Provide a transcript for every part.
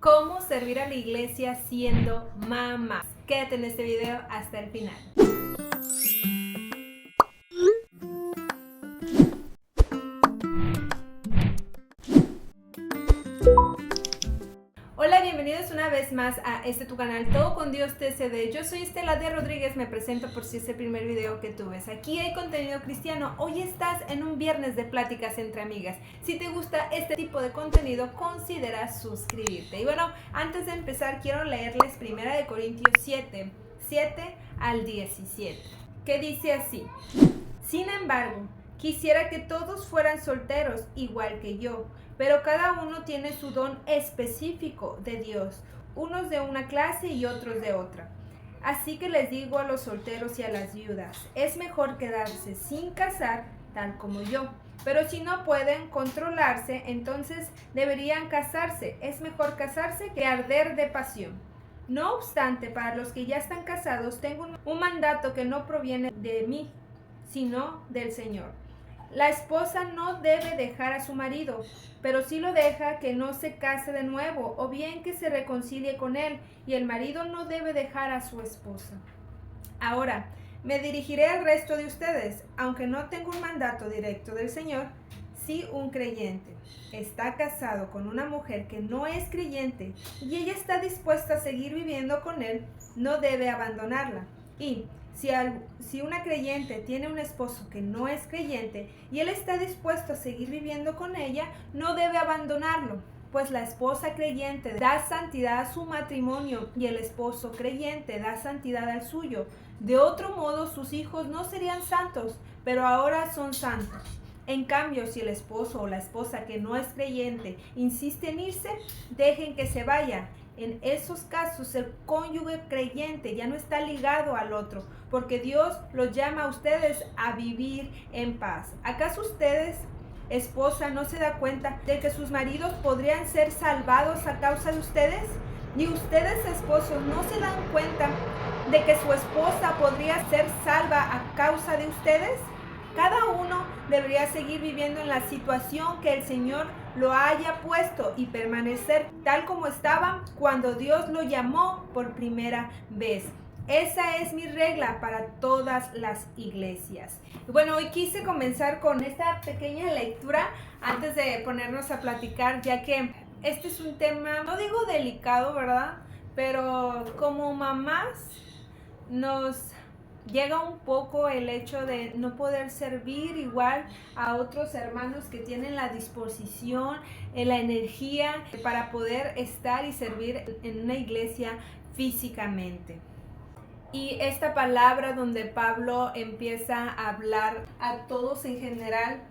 cómo servir a la iglesia siendo mamá. Quédate en este video hasta el final. Hola, bienvenidos una vez más a tu canal Todo con Dios TCD. Yo soy Estela de Rodríguez, me presento por si es el primer video que tú ves. Aquí hay contenido cristiano. Hoy estás en un viernes de pláticas entre amigas. Si te gusta este tipo de contenido, considera suscribirte. Y bueno, antes de empezar quiero leerles 1 Corintios 7 al 17, que dice así: sin embargo, quisiera que todos fueran solteros igual que yo, pero cada uno tiene su don específico de Dios, unos de una clase y otros de otra. Así que les digo a los solteros y a las viudas, es mejor quedarse sin casar, tal como yo. Pero si no pueden controlarse, entonces deberían casarse. Es mejor casarse que arder de pasión. No obstante, para los que ya están casados, tengo un mandato que no proviene de mí, sino del Señor. La esposa no debe dejar a su marido, pero si lo deja, que no se case de nuevo, o bien que se reconcilie con él, y el marido no debe dejar a su esposa. Ahora, me dirigiré al resto de ustedes, aunque no tengo un mandato directo del Señor. Si un creyente está casado con una mujer que no es creyente y ella está dispuesta a seguir viviendo con él, no debe abandonarla. Y si una creyente tiene un esposo que no es creyente y él está dispuesto a seguir viviendo con ella, no debe abandonarlo, pues la esposa creyente da santidad a su matrimonio y el esposo creyente da santidad al suyo. De otro modo, sus hijos no serían santos, pero ahora son santos. En cambio, si el esposo o la esposa que no es creyente insiste en irse, dejen que se vaya. En esos casos, el cónyuge creyente ya no está ligado al otro, porque Dios los llama a ustedes a vivir en paz. ¿Acaso ustedes, esposa, no se da cuenta de que sus maridos podrían ser salvados a causa de ustedes? ¿Y ustedes, esposos, no se dan cuenta de que su esposa podría ser salva a causa de ustedes? Cada uno debería seguir viviendo en la situación que el Señor lo haya puesto y permanecer tal como estaba cuando Dios lo llamó por primera vez. Esa es mi regla para todas las iglesias. Bueno, hoy quise comenzar con esta pequeña lectura antes de ponernos a platicar, ya que este es un tema, no digo delicado, ¿verdad? Pero como mamás nos llega un poco el hecho de no poder servir igual a otros hermanos que tienen la disposición, la energía para poder estar y servir en una iglesia físicamente. Y esta palabra donde Pablo empieza a hablar a todos en general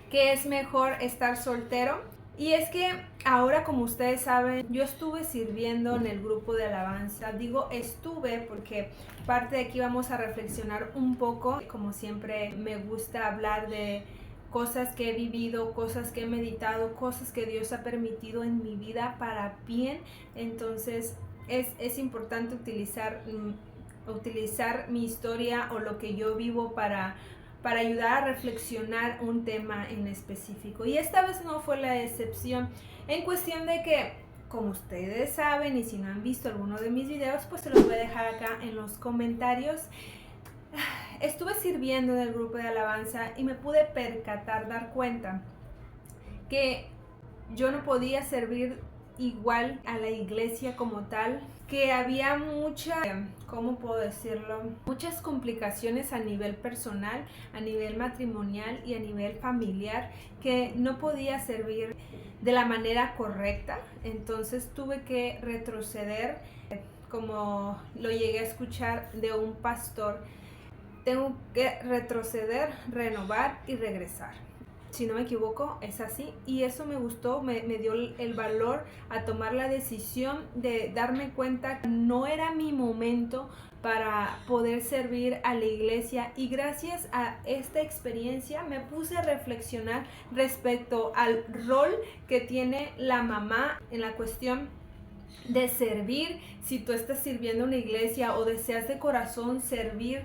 que es mejor estar soltero. Y es que ahora, como ustedes saben, yo estuve sirviendo en el grupo de alabanza. Digo estuve porque parte de aquí vamos a reflexionar un poco. Como siempre me gusta hablar de cosas que he vivido, cosas que he meditado, cosas que Dios ha permitido en mi vida para bien. Entonces es importante utilizar mi historia o lo que yo vivo para ayudar a reflexionar un tema en específico. Y esta vez no fue la excepción, en cuestión de que, como ustedes saben, y si no han visto alguno de mis videos, pues se los voy a dejar acá en los comentarios. Estuve sirviendo en el grupo de alabanza y me pude dar cuenta que yo no podía servir igual a la iglesia como tal, que había ¿cómo puedo decirlo? Muchas complicaciones a nivel personal, a nivel matrimonial y a nivel familiar, que no podía servir de la manera correcta. Entonces tuve que retroceder, como lo llegué a escuchar de un pastor: tengo que retroceder, renovar y regresar. Si no me equivoco, es así. Y eso me gustó, me dio el valor a tomar la decisión de darme cuenta que no era mi momento para poder servir a la iglesia. Y gracias a esta experiencia me puse a reflexionar respecto al rol que tiene la mamá en la cuestión de servir. Si tú estás sirviendo a una iglesia o deseas de corazón servir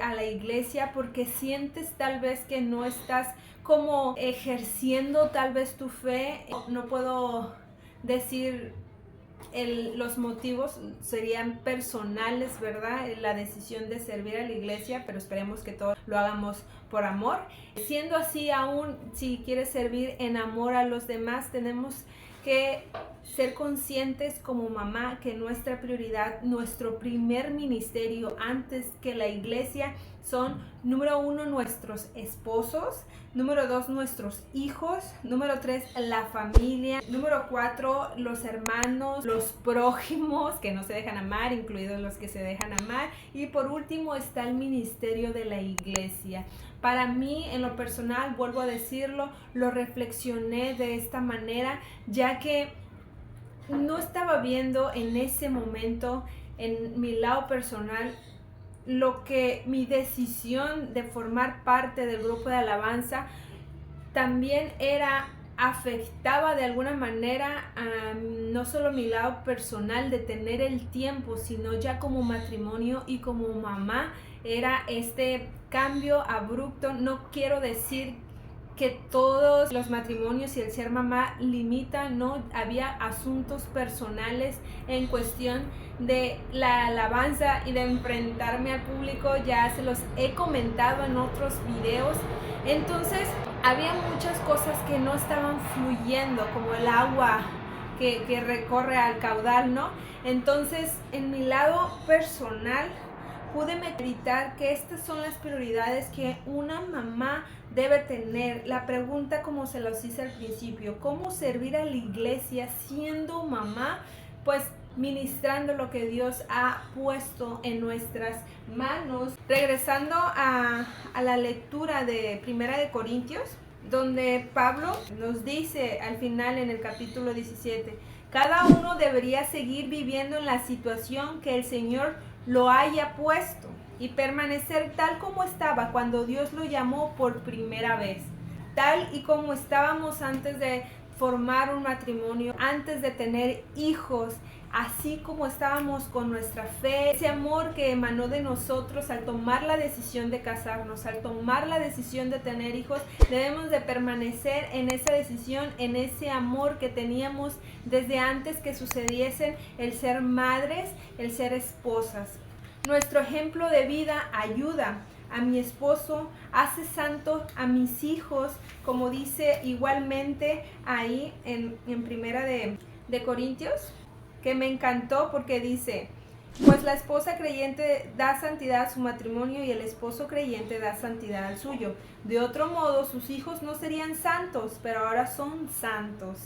a la iglesia porque sientes tal vez que no estás como ejerciendo tal vez tu fe, no puedo decir los motivos serían personales, ¿verdad? La decisión de servir a la iglesia, pero esperemos que todos lo hagamos por amor. Siendo así, aún si quieres servir en amor a los demás, tenemos que ser conscientes como mamá que nuestra prioridad, nuestro primer ministerio antes que la iglesia son, número 1, nuestros esposos, número 2, nuestros hijos, número 3, la familia, número 4, los hermanos, los prójimos que no se dejan amar, incluidos los que se dejan amar, y por último está el ministerio de la iglesia. Para mí, en lo personal, vuelvo a decirlo, lo reflexioné de esta manera, ya que no estaba viendo en ese momento, en mi lado personal, lo que mi decisión de formar parte del grupo de alabanza también afectaba de alguna manera a no solo mi lado personal de tener el tiempo, sino ya como matrimonio y como mamá. Era este cambio abrupto. No quiero decir que todos los matrimonios y el ser mamá limita, no, había asuntos personales en cuestión de la alabanza y de enfrentarme al público, ya se los he comentado en otros videos. Entonces había muchas cosas que no estaban fluyendo, como el agua que recorre al caudal, ¿no? Entonces, en mi lado personal pude meditar que estas son las prioridades que una mamá debe tener. La pregunta, como se los hice al principio, ¿cómo servir a la iglesia siendo mamá? Pues ministrando lo que Dios ha puesto en nuestras manos. Regresando a la lectura de Primera de Corintios, donde Pablo nos dice al final en el capítulo 17, cada uno debería seguir viviendo en la situación que el Señor lo haya puesto y permanecer tal como estaba cuando Dios lo llamó por primera vez, tal y como estábamos antes de formar un matrimonio, antes de tener hijos, así como estábamos con nuestra fe, ese amor que emanó de nosotros al tomar la decisión de casarnos, al tomar la decisión de tener hijos. Debemos de permanecer en esa decisión, en ese amor que teníamos desde antes que sucediesen el ser madres, el ser esposas. Nuestro ejemplo de vida ayuda a mi esposo, hace santo a mis hijos, como dice igualmente ahí en Primera de Corintios, que me encantó porque dice, pues la esposa creyente da santidad a su matrimonio y el esposo creyente da santidad al suyo. De otro modo, sus hijos no serían santos, pero ahora son santos.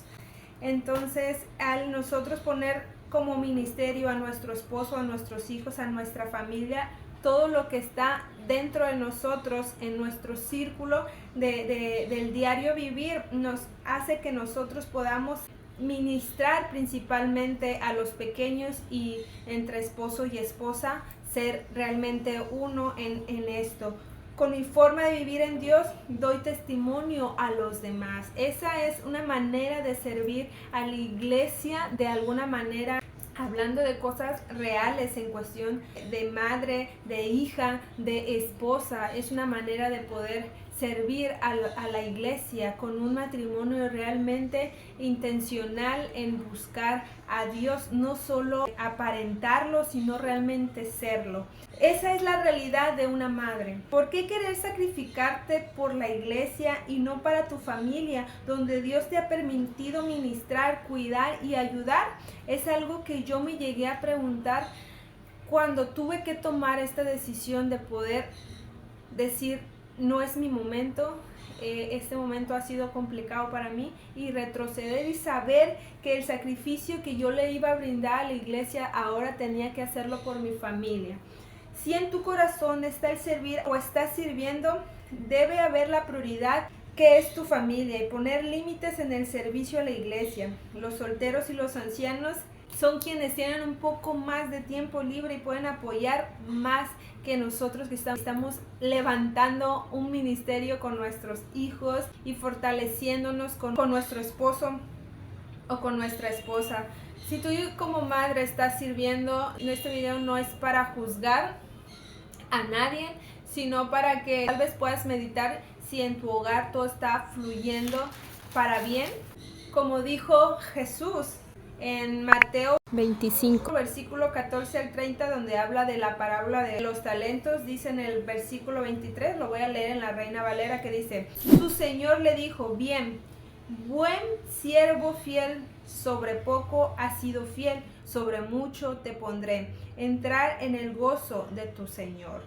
Entonces, al nosotros poner como ministerio a nuestro esposo, a nuestros hijos, a nuestra familia, todo lo que está dentro de nosotros, en nuestro círculo del diario vivir, nos hace que nosotros podamos ministrar principalmente a los pequeños y entre esposo y esposa, ser realmente uno en esto. Con mi forma de vivir en Dios, doy testimonio a los demás. Esa es una manera de servir a la iglesia de alguna manera, hablando de cosas reales en cuestión de madre, de hija, de esposa. Es una manera de poder servir a la iglesia con un matrimonio realmente intencional en buscar a Dios, no solo aparentarlo, sino realmente serlo. Esa es la realidad de una madre. ¿Por qué querer sacrificarte por la iglesia y no para tu familia, donde Dios te ha permitido ministrar, cuidar y ayudar? Es algo que yo me llegué a preguntar cuando tuve que tomar esta decisión de poder decir, no es mi momento, este momento ha sido complicado para mí, y retroceder y saber que el sacrificio que yo le iba a brindar a la iglesia ahora tenía que hacerlo por mi familia. Si en tu corazón está el servir o estás sirviendo, debe haber la prioridad que es tu familia y poner límites en el servicio a la iglesia. Los solteros y los ancianos son quienes tienen un poco más de tiempo libre y pueden apoyar más que nosotros que estamos levantando un ministerio con nuestros hijos y fortaleciéndonos con nuestro esposo o con nuestra esposa. Si tú como madre estás sirviendo, este video no es para juzgar a nadie, sino para que tal vez puedas meditar si en tu hogar todo está fluyendo para bien. Como dijo Jesús, en Mateo 25, versículo 14 al 30, donde habla de la parábola de los talentos. Dice en el versículo 23, lo voy a leer en la Reina Valera, que dice: su señor le dijo, bien, buen siervo fiel, sobre poco has sido fiel, sobre mucho te pondré. Entrar en el gozo de tu señor.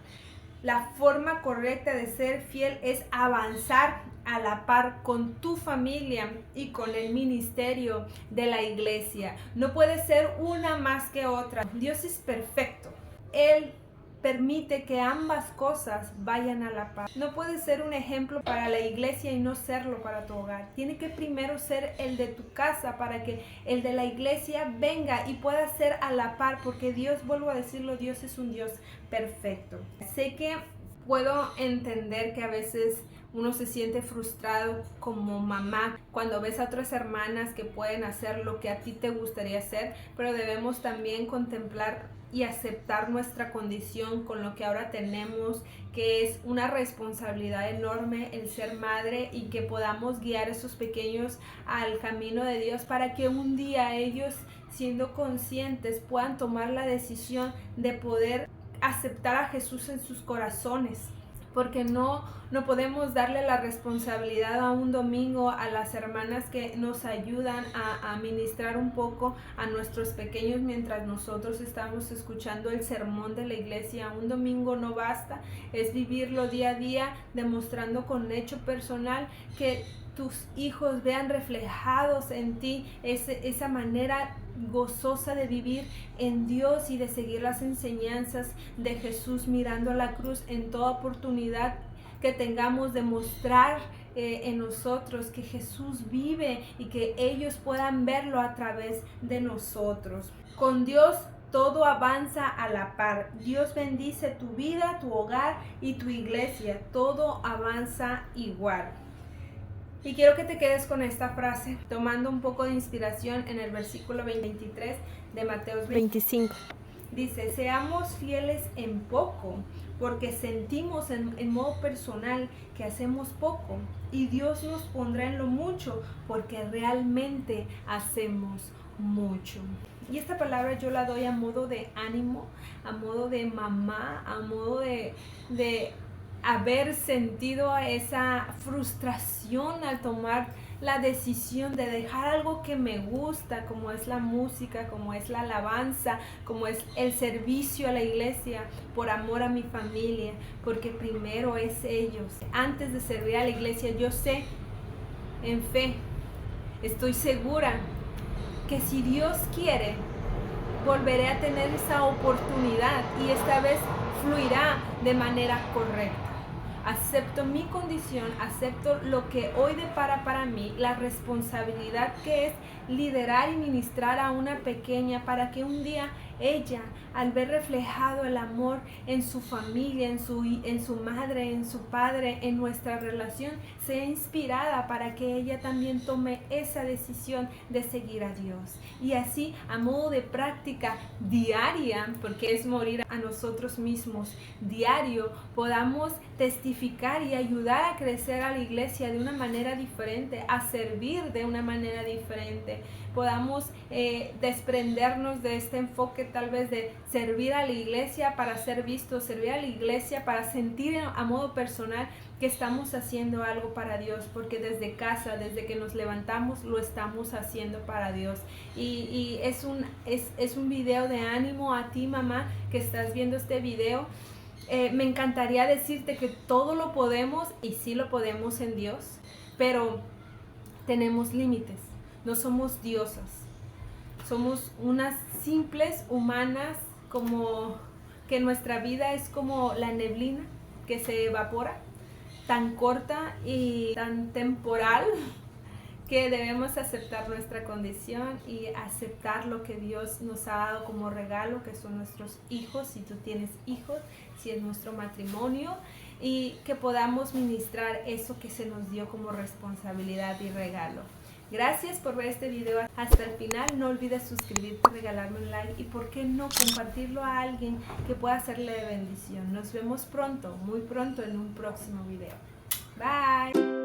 La forma correcta de ser fiel es avanzar a la par con tu familia y con el ministerio de la iglesia. No puede ser una más que otra. Dios es perfecto. Él permite que ambas cosas vayan a la par. No puede ser un ejemplo para la iglesia y no serlo para tu hogar. Tiene que primero ser el de tu casa para que el de la iglesia venga y pueda ser a la par, porque Dios, vuelvo a decirlo, Dios es un Dios perfecto. Sé que puedo entender que a veces uno se siente frustrado como mamá cuando ves a otras hermanas que pueden hacer lo que a ti te gustaría hacer, pero debemos también contemplar y aceptar nuestra condición con lo que ahora tenemos, que es una responsabilidad enorme el ser madre, y que podamos guiar a esos pequeños al camino de Dios para que un día ellos, siendo conscientes, puedan tomar la decisión de poder aceptar a Jesús en sus corazones. Porque no podemos darle la responsabilidad a un domingo a las hermanas que nos ayudan a ministrar un poco a nuestros pequeños mientras nosotros estamos escuchando el sermón de la iglesia. Un domingo no basta, es vivirlo día a día, demostrando con hecho personal que tus hijos vean reflejados en ti esa manera gozosa de vivir en Dios y de seguir las enseñanzas de Jesús, mirando a la cruz en toda oportunidad que tengamos, de mostrar en nosotros que Jesús vive y que ellos puedan verlo a través de nosotros. Con Dios todo avanza a la par. Dios bendice tu vida, tu hogar y tu iglesia. Todo avanza igual. Y quiero que te quedes con esta frase, tomando un poco de inspiración en el versículo 23 de Mateo 25. Dice: seamos fieles en poco, porque sentimos en modo personal que hacemos poco, y Dios nos pondrá en lo mucho, porque realmente hacemos mucho. Y esta palabra yo la doy a modo de ánimo, a modo de mamá, a modo de haber sentido esa frustración al tomar la decisión de dejar algo que me gusta, como es la música, como es la alabanza, como es el servicio a la iglesia, por amor a mi familia, porque primero es ellos. Antes de servir a la iglesia, yo sé, en fe, estoy segura que si Dios quiere, volveré a tener esa oportunidad, y esta vez fluirá de manera correcta. Acepto mi condición, acepto lo que hoy depara para mí, la responsabilidad que es liderar y ministrar a una pequeña, para que un día ella, al ver reflejado el amor en su familia, en su madre, en su padre, en nuestra relación, sea inspirada para que ella también tome esa decisión de seguir a Dios. Y así, a modo de práctica diaria, porque es morir a nosotros mismos diario, podamos testificar y ayudar a crecer a la iglesia de una manera diferente, a servir de una manera diferente. Podamos desprendernos de este enfoque tal vez de servir a la iglesia para ser vistos, servir a la iglesia para sentir a modo personal que estamos haciendo algo para Dios, porque desde casa, desde que nos levantamos, lo estamos haciendo para Dios. Y es un video de ánimo a ti, mamá, que estás viendo este video. Me encantaría decirte que todo lo podemos, y sí lo podemos en Dios, pero tenemos límites. No somos diosas, somos unas simples humanas, como que nuestra vida es como la neblina que se evapora, tan corta y tan temporal, que debemos aceptar nuestra condición y aceptar lo que Dios nos ha dado como regalo, que son nuestros hijos, si tú tienes hijos, si es nuestro matrimonio, y que podamos ministrar eso que se nos dio como responsabilidad y regalo. Gracias por ver este video hasta el final. No olvides suscribirte, regalarme un like y, por qué no, compartirlo a alguien que pueda hacerle de bendición. Nos vemos pronto, muy pronto, en un próximo video. Bye.